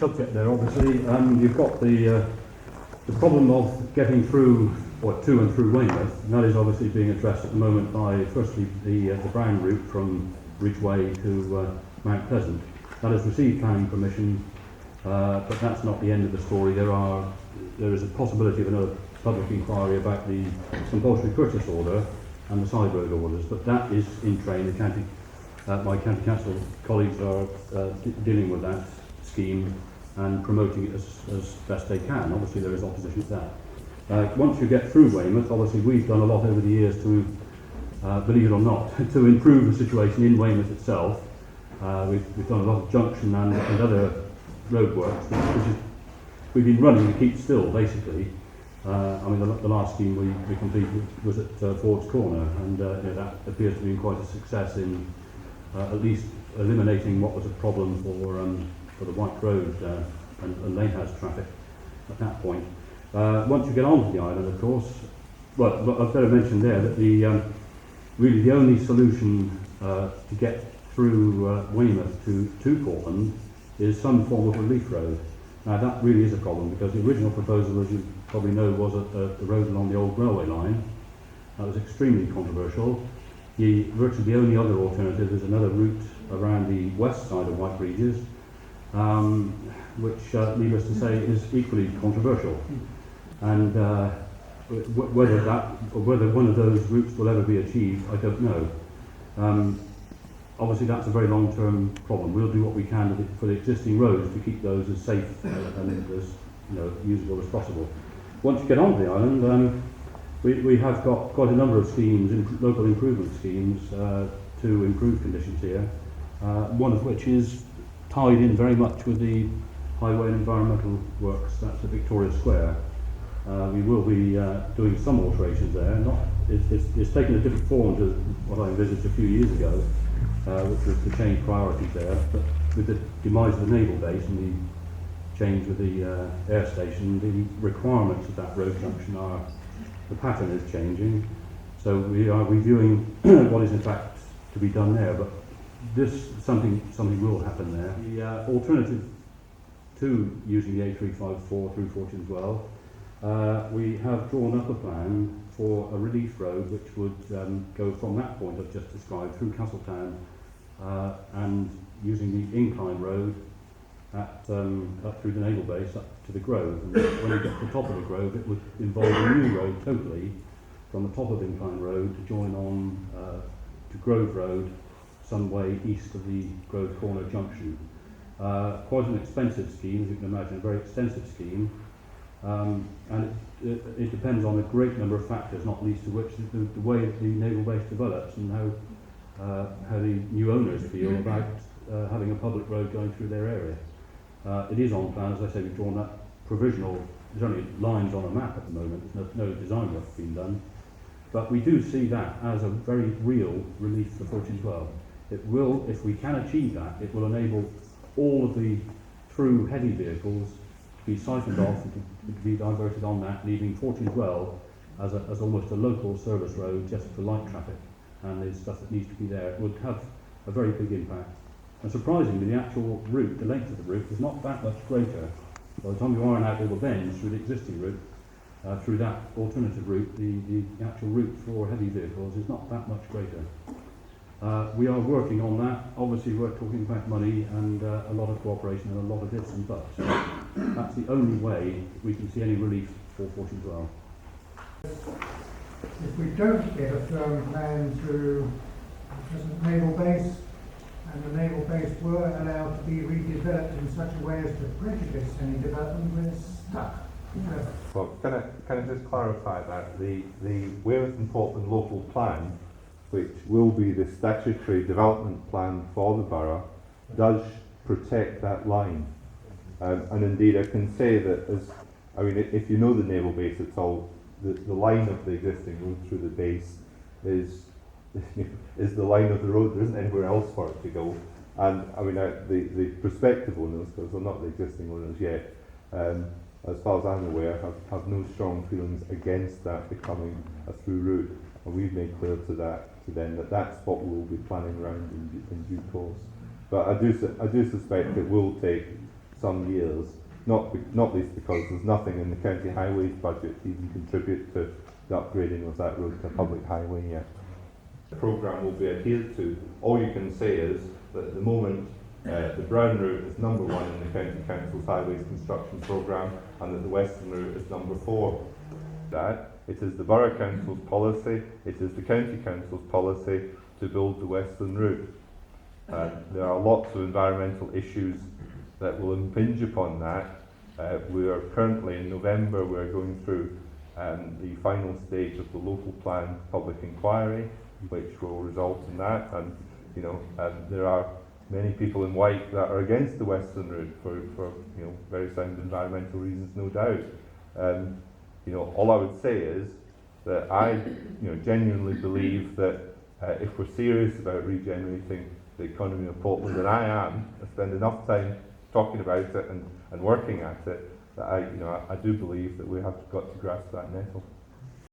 subject there, obviously. You've got the problem of getting through, or to and through Weymouth, and that is obviously being addressed at the moment by, firstly, the Brown route from Ridgeway to Mount Pleasant. That has received planning permission, but that's not the end of the story. There is a possibility of another public inquiry about the compulsory purchase order and the side road orders, but that is in train. The county, my county council colleagues are dealing with that scheme and promoting it as best they can. Obviously there is opposition to that. Once you get through Weymouth, obviously we've done a lot over the years to, believe it or not, to improve the situation in Weymouth itself. We've done a lot of junction and other roadworks, which is, we've been running to keep still, basically. I mean, the last scheme we completed was at Ford's Corner, and that appears to be quite a success in at least eliminating what was a problem for the Wyke Road and lane house traffic at that point. Once you get onto the island, of course, well, I've better mention there that really the only solution to get through Weymouth to Portland is some form of relief road. Now that really is a problem, because the original proposal, as you probably know, was a road along the old railway line. That was extremely controversial. Virtually the only other alternative is another route around the west side of Wyke Regis, which, needless to say, is equally controversial. And whether one of those routes will ever be achieved, I don't know. Obviously that's a very long-term problem. We'll do what we can for the existing roads to keep those as safe and as usable as possible. Once you get onto the island, we have got quite a number of schemes, local improvement schemes, to improve conditions here. One of which is tied in very much with the highway and environmental works. That's at Victoria Square. We will be doing some alterations there. It's taken a different form to what I envisaged a few years ago, which was to change priorities there. But with the demise of the naval base and the change with the air station, the requirements of that road junction the pattern is changing. So we are reviewing what is in fact to be done there. But something will happen there. The alternative to using the A354 through Fortunes Well, we have drawn up a plan for a relief road which would go from that point I've just described through Castletown and using the incline road up through the naval base up to the Grove. And when you get to the top of the Grove, it would involve a new road totally from the top of Incline Road to join on to Grove Road some way east of the Grove Corner junction. Quite an expensive scheme, as you can imagine, a very extensive scheme. And it depends on a great number of factors, not least of which the way that the naval base develops and how the new owners feel about having a public road going through their area. It is on plan, as I say. We've drawn up provisional. There's only lines on a map at the moment. There's no design work being done, but we do see that as a very real relief for Fortunes Well. It will, if we can achieve that, it will enable all of the through heavy vehicles to be siphoned off and to be diverted on that, leaving Fortunes Well as almost a local service road just for light traffic and the stuff that needs to be there. It would have a very big impact. And surprisingly, the actual route, the length of the route, is not that much greater. By the time you iron out all the bends through the existing route, through that alternative route, the actual route for heavy vehicles is not that much greater. We are working on that. Obviously, we're talking about money and a lot of cooperation and a lot of ifs and buts. That's the only way we can see any relief for Fortunes Well. If we don't get a firm plan through the present naval base, and the naval base were allowed to be redeveloped in such a way as to prejudice any development, we're stuck. Well, can I just clarify that the Weymouth and Portland local plan, which will be the statutory development plan for the borough, does protect that line. And indeed, I can say that if you know the naval base at all, the line of the existing road through the base is the line of the road. There isn't anywhere else for it to go. And the prospective owners, because they're not the existing owners yet, as far as I'm aware, have no strong feelings against that becoming a through route. And we've made clear to them that that's what we'll be planning around in due course. But I do suspect it will take some years, not least because there's nothing in the county highways budget to even contribute to the upgrading of that road to a public highway yet. The programme will be adhered to. All you can say is that at the moment the Brown route is number 1 in the County Council's highways construction programme, and that the Western route is number 4. That it is the Borough Council's policy, it is the County Council's policy to build the Western route. There are lots of environmental issues that will impinge upon that. We are currently in November, we're going through the final stage of the local plan public inquiry, which will result in that. And there are many people in Wyke that are against the Western route for very sound environmental reasons, no doubt. All I would say is that I genuinely believe that if we're serious about regenerating the economy of Portland, and I spend enough time talking about it and working at it, that I do believe that we have got to grasp that nettle.